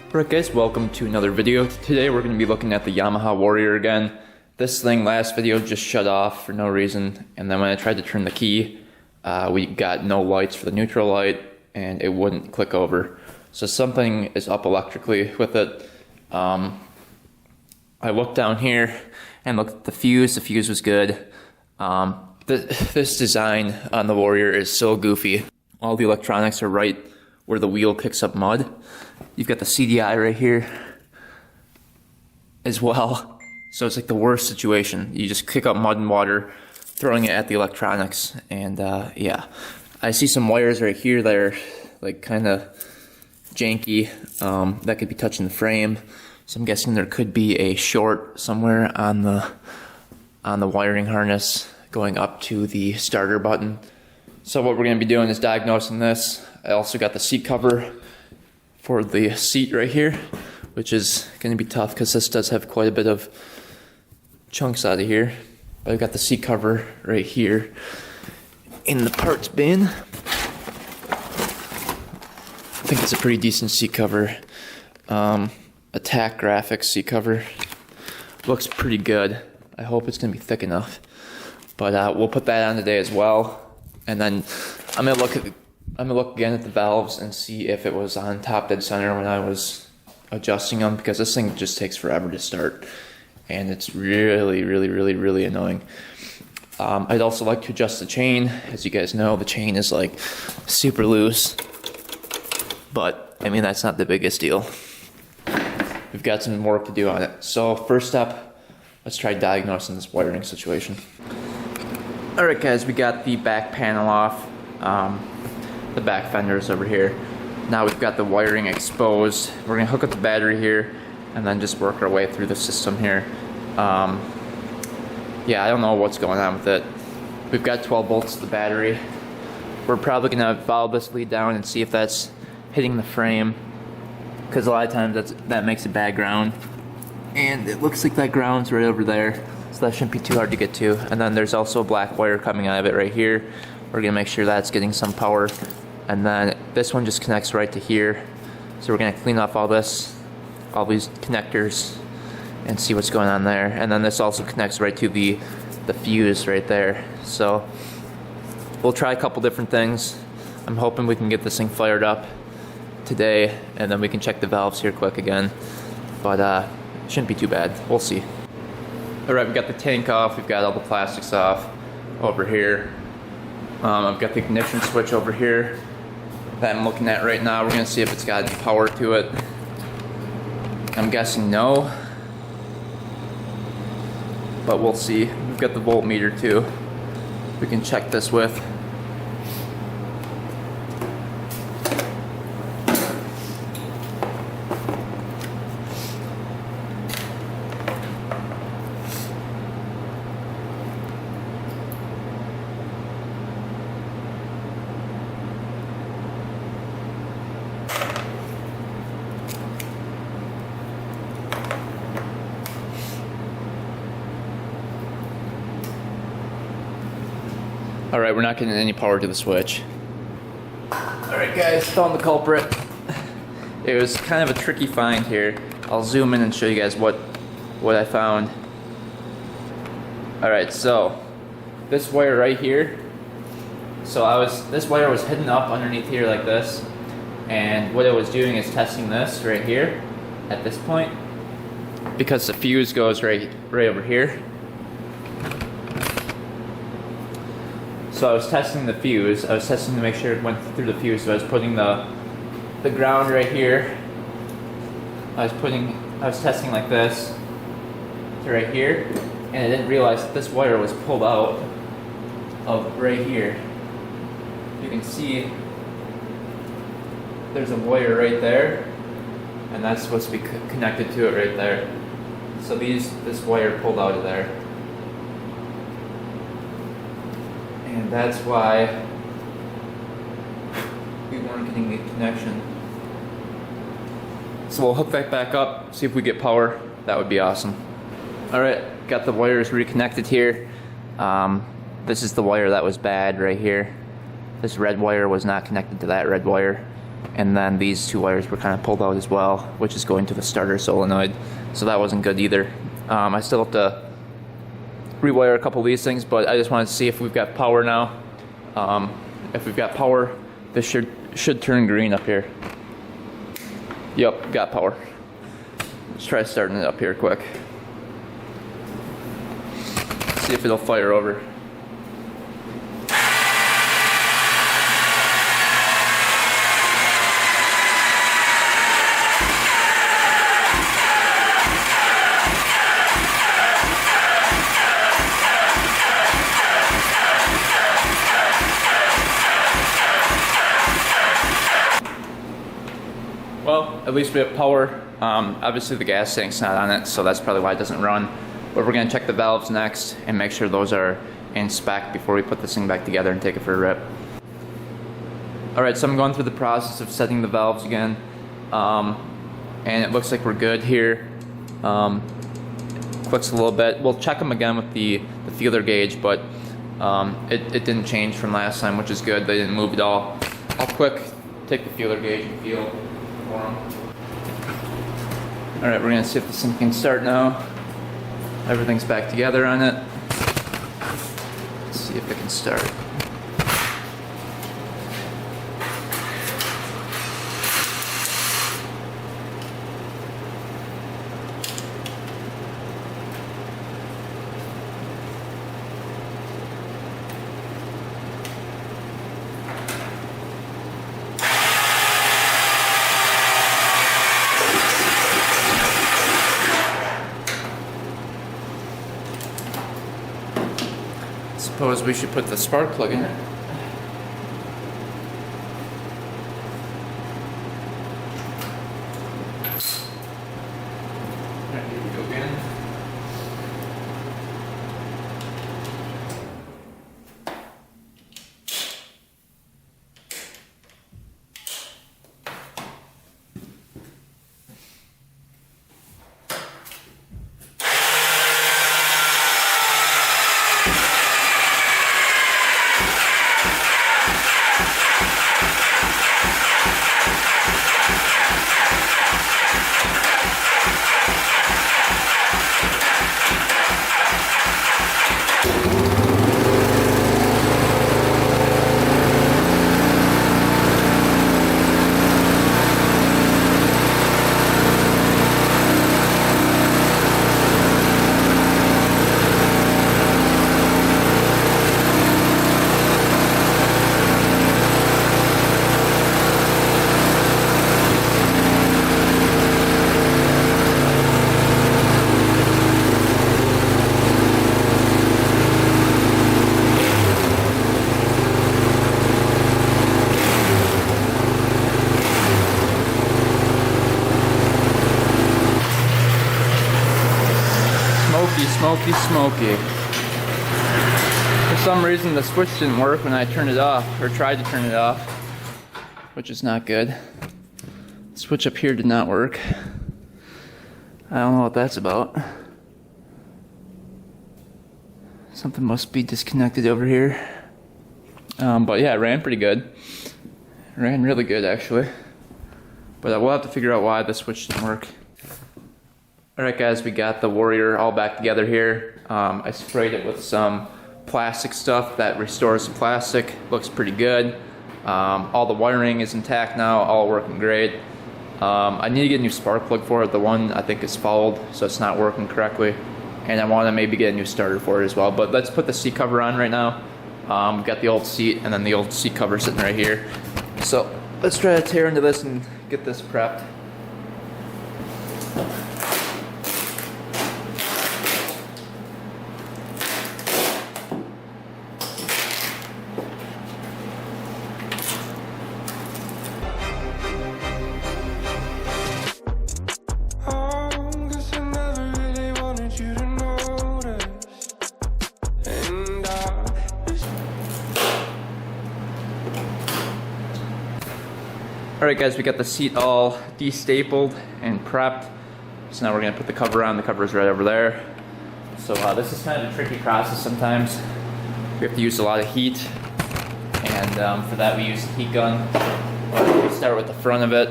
Alright guys, welcome to another video. Today we're going to be looking at the Yamaha Warrior again. This thing last video just shut off for no reason, and then when I tried to turn the key, we got no lights for the neutral light and it wouldn't click over. So something is up electrically with it. I looked down here and looked at the fuse was good. This design on the Warrior is so goofy. All the electronics are right where the wheel picks up mud. You've got the CDI right here as well. So it's like the worst situation. You just kick up mud and water, throwing it at the electronics. And yeah, I see some wires right here that are like kind of janky. That could be touching the frame. So I'm guessing there could be a short somewhere on the wiring harness going up to the starter button. So what we're going to be doing is diagnosing this. I also got the seat cover for the seat right here, which is going to be tough because this does have quite a bit of chunks out of here. But I've got the seat cover right here in the parts bin. I think it's a pretty decent seat cover. Attack Graphics seat cover. Looks pretty good. I hope it's going to be thick enough. But we'll put that on today as well. And then I'm gonna look again at the valves and see if it was on top dead center when I was adjusting them, because this thing just takes forever to start and it's really annoying. I'd also like to adjust the chain. As you guys know, the chain is like super loose, but I mean, that's not the biggest deal. We've got some work to do on it. So first step, let's try diagnosing this wiring situation. Alright guys, we got the back panel off, the back fenders over here. Now we've got the wiring exposed. We're going to hook up the battery here and then just work our way through the system here. Yeah, I don't know what's going on with it. We've got 12 volts to the battery. We're probably going to follow this lead down and see if that's hitting the frame, because a lot of times that makes a bad ground. And it looks like that ground's right over there. So that shouldn't be too hard to get to. And then there's also a black wire coming out of it right here. We're gonna make sure that's getting some power. And then this one just connects right to here. So we're gonna clean off all these connectors and see what's going on there. And then this also connects right to the fuse right there. So we'll try a couple different things. I'm hoping we can get this thing fired up today, and then we can check the valves here quick again. But it shouldn't be too bad. We'll see. Alright, we've got the tank off, we've got all the plastics off over here. I've got the ignition switch over here that I'm looking at right now. We're going to see if it's got any power to it. I'm guessing no, but we'll see. We've got the voltmeter too. We can check this with. Alright, we're not getting any power to the switch. Alright guys, found the culprit. It was kind of a tricky find here. I'll zoom in and show you guys what I found. Alright, so this wire right here. This wire was hidden up underneath here like this. And what it was doing is testing this right here at this point, because the fuse goes right over here. So I was testing the fuse. I was testing to make sure it went through the fuse. So I was putting the ground right here. I was testing like this to right here, and I didn't realize that this wire was pulled out of right here. You can see there's a wire right there, and that's supposed to be connected to it right there. So this wire pulled out of there. And that's why we weren't getting the connection. So we'll hook that back up, see if we get power. That would be awesome. Alright, got the wires reconnected here. This is the wire that was bad right here. This red wire was not connected to that red wire. and then these two wires were kind of pulled out as well, which is going to the starter solenoid, so that wasn't good either. I still have to rewire a couple of these things, but I just wanted to see if we've got power now. If we've got power, this should turn green up here. Yep, got power. Let's try starting it up here quick. See if it'll fire over. Well, at least we have power. Obviously the gas tank's not on it, so that's probably why it doesn't run. But we're gonna check the valves next and make sure those are in spec before we put this thing back together and take it for a rip. Alright, so I'm going through the process of setting the valves again. And it looks like we're good here. Clicks a little bit. We'll check them again with the feeler gauge, but it didn't change from last time, which is good. They didn't move at all. I'll quick take the feeler gauge and feel. Alright, we're gonna see if this thing can start now. Everything's back together on it. Let's see if it can start. Suppose we should put the spark plug in it. Alright, here we go again. Smoky, smoky. For some reason the switch didn't work when I turned it off, or tried to turn it off, which is not good. The switch up here did not work. I don't know what that's about. Something must be disconnected over here. But yeah, it ran pretty good. It ran really good actually. But I will have to figure out why the switch didn't work. Alright guys, we got the Warrior all back together here. I sprayed it with some plastic stuff that restores the plastic. Looks pretty good. All the wiring is intact now, all working great. I need to get a new spark plug for it. The one I think is fouled, so it's not working correctly. And I want to maybe get a new starter for it as well. But let's put the seat cover on right now. We've got the old seat and then the old seat cover sitting right here. So let's try to tear into this and get this prepped. Alright guys, we got the seat all de-stapled and prepped. So now we're going to put the cover on. The cover is right over there. So this is kind of a tricky process sometimes. We have to use a lot of heat. And for that we use a heat gun. We'll start with the front of it.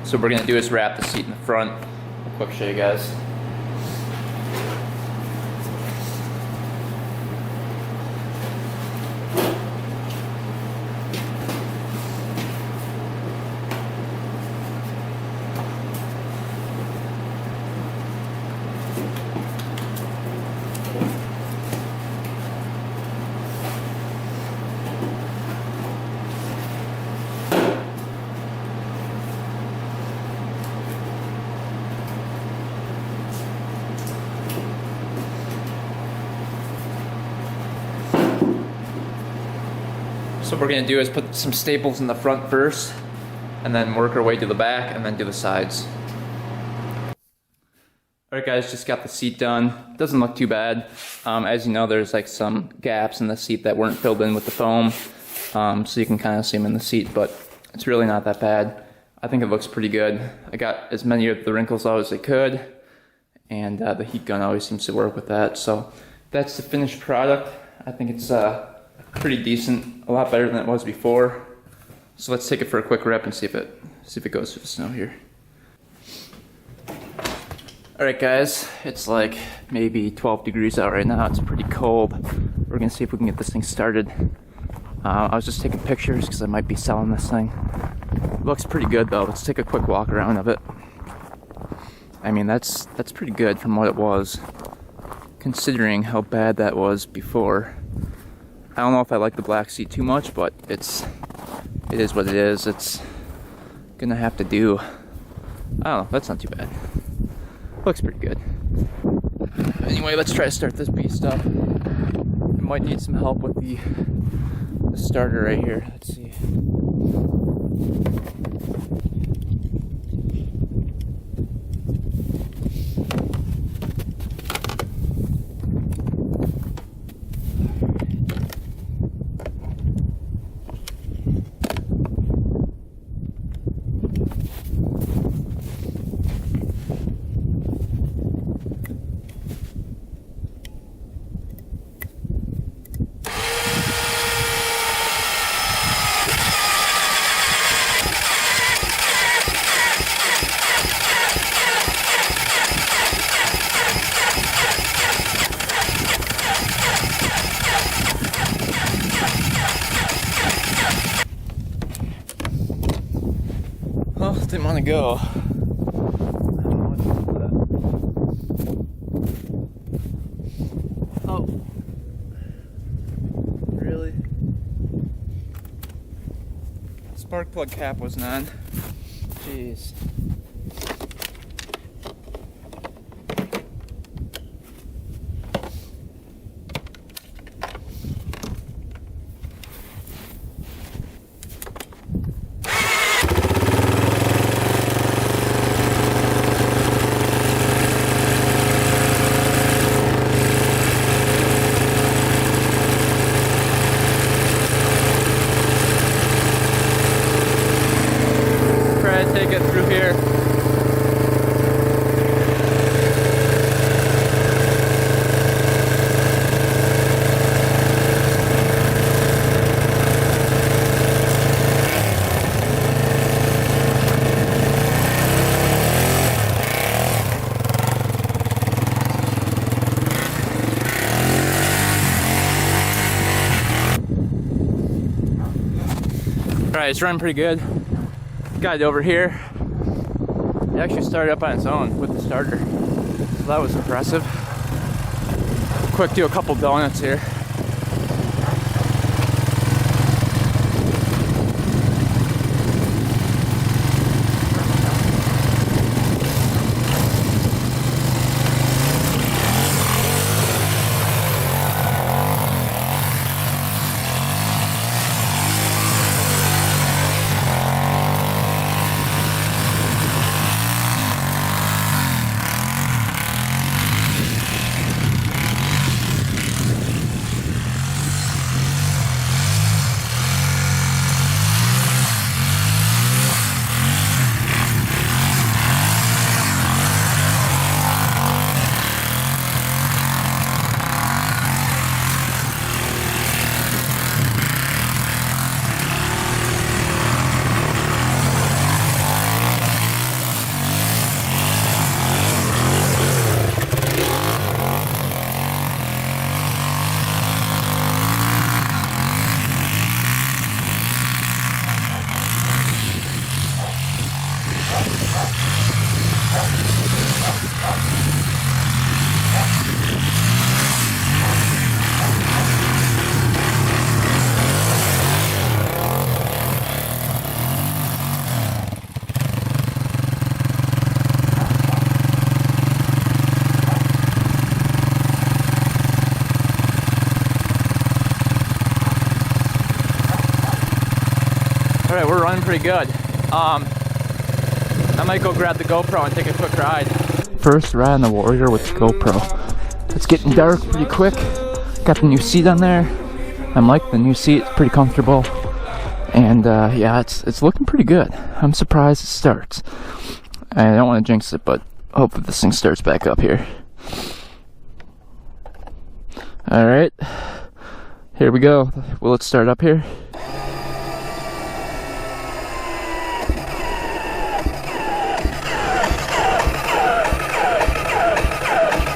So what we're gonna do is wrap the seat in the front. I'll quick show you guys. So what we're going to do is put some staples in the front first, and then work our way to the back, and then do the sides. Alright guys, just got the seat done. Doesn't look too bad. As you know, there's like some gaps in the seat that weren't filled in with the foam, so you can kind of see them in the seat, but it's really not that bad. I think it looks pretty good. I got as many of the wrinkles out as I could, and the heat gun always seems to work with that. So that's the finished product. I think it's pretty decent, a lot better than it was before. So let's take it for a quick rep and see if it goes through the snow here. Alright guys, it's like maybe 12 degrees out right now. It's pretty cold. We're gonna see if we can get this thing started. I was just taking pictures because I might be selling this thing. It looks pretty good though. Let's take a quick walk around of it. I mean, that's pretty good from what it was, considering how bad that was before. I don't know if I like the black seat too much, but it is what it is. It's gonna have to do. I don't know, that's not too bad. Looks pretty good. Anyway, let's try to start this beast up. We might need some help with the starter right here. Let's see. Well, didn't want to go. I don't know what to do with that. Oh. Really? Spark plug cap wasn't on. Jeez. Take it through here. Alright, it's running pretty good. Got it over here. It actually started up on its own with the starter, so that was impressive. Quick, do a couple donuts here. pretty good. I might go grab the GoPro and take a quick ride. First ride on the Warrior with the GoPro. It's getting dark pretty quick. Got the new seat on there. I'm liking the new seat, it's pretty comfortable. And yeah, it's looking pretty good. I'm surprised it starts. I don't want to jinx it, but hopefully this thing starts back up here. Alright, here we go. Will it start up here?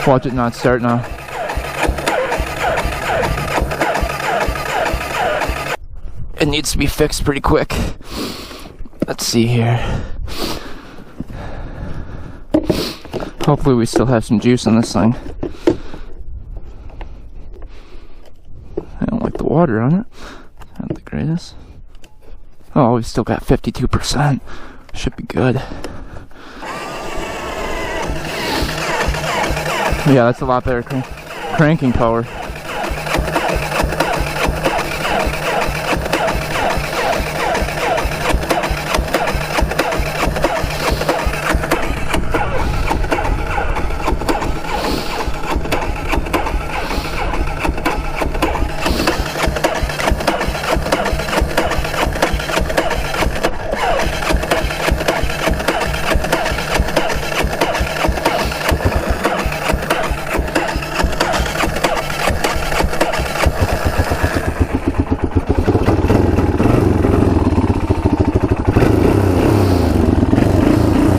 Watch it not start now. It needs to be fixed pretty quick. Let's see here. Hopefully we still have some juice in this thing. I don't like the water on it. Not the greatest. Oh, we still got 52%. Should be good. Yeah, that's a lot better cranking power.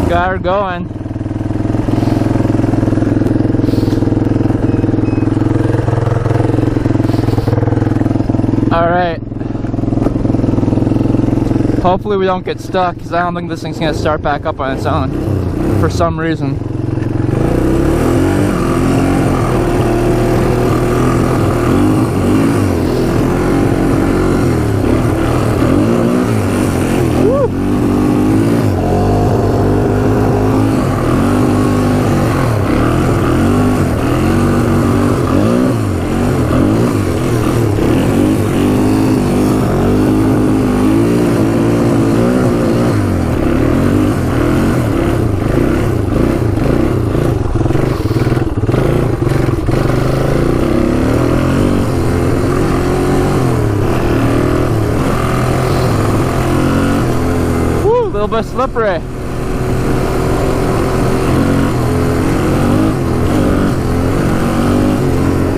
Got her going. Alright. Hopefully we don't get stuck, because I don't think this thing's going to start back up on its own for some reason. A little bit slippery.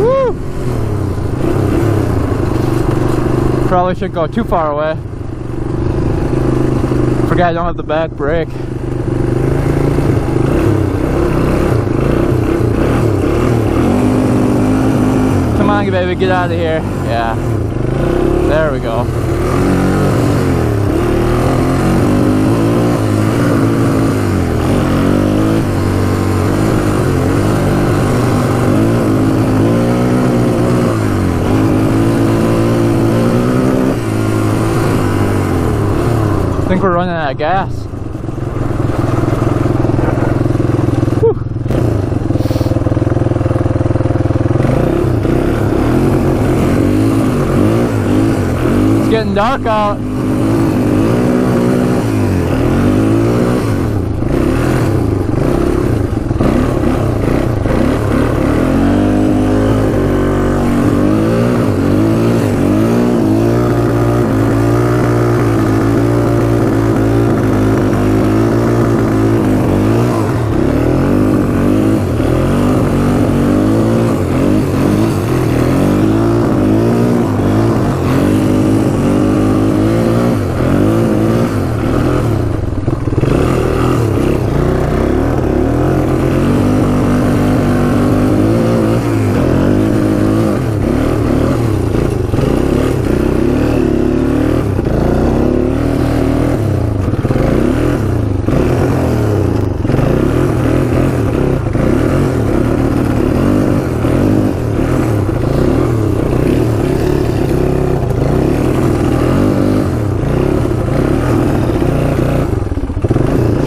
Woo! Probably shouldn't go too far away. Forgot I don't have the back brake. Come on, baby, get out of here. Yeah. There we go. I think we're running out of gas. Whew. It's getting dark out.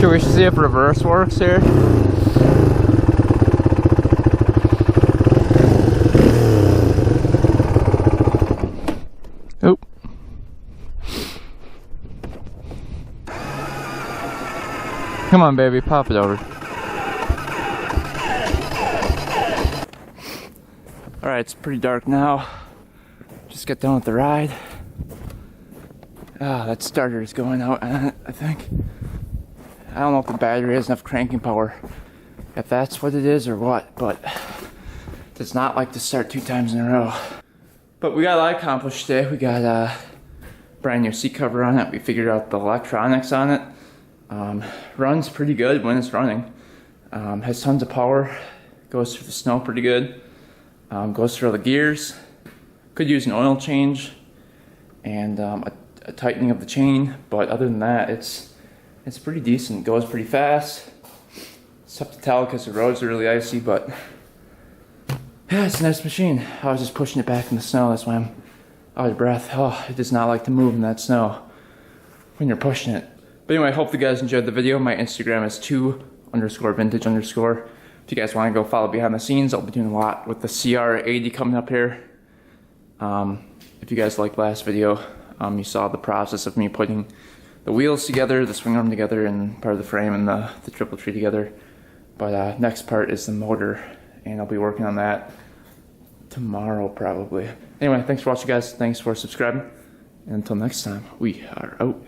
We should see if reverse works here. Come on, baby, pop it over. Alright, it's pretty dark now. Just got done with the ride. Ah, that starter is going out on it, I think. I don't know if the battery has enough cranking power, if that's what it is or what, but it does not like to start 2 times in a row. But we got a lot accomplished today. We got a brand new seat cover on it. We figured out the electronics on it. Runs pretty good when it's running. Has tons of power. Goes through the snow pretty good. Goes through all the gears. Could use an oil change and a tightening of the chain, but other than that, it's pretty decent. Goes pretty fast. It's tough to tell because the roads are really icy, but yeah, it's a nice machine. I was just pushing it back in the snow. That's why I'm out of breath. Oh, it does not like to move in that snow when you're pushing it. But anyway, I hope you guys enjoyed the video. My Instagram is 2_vintage_. If you guys want to go follow behind the scenes, I'll be doing a lot with the CR80 coming up here. If you guys liked last video, you saw the process of me putting the wheels together, the swing arm together, and part of the frame and the triple tree together. But next part is the motor, and I'll be working on that tomorrow probably. Anyway, thanks for watching, guys. Thanks for subscribing. And until next time, we are out.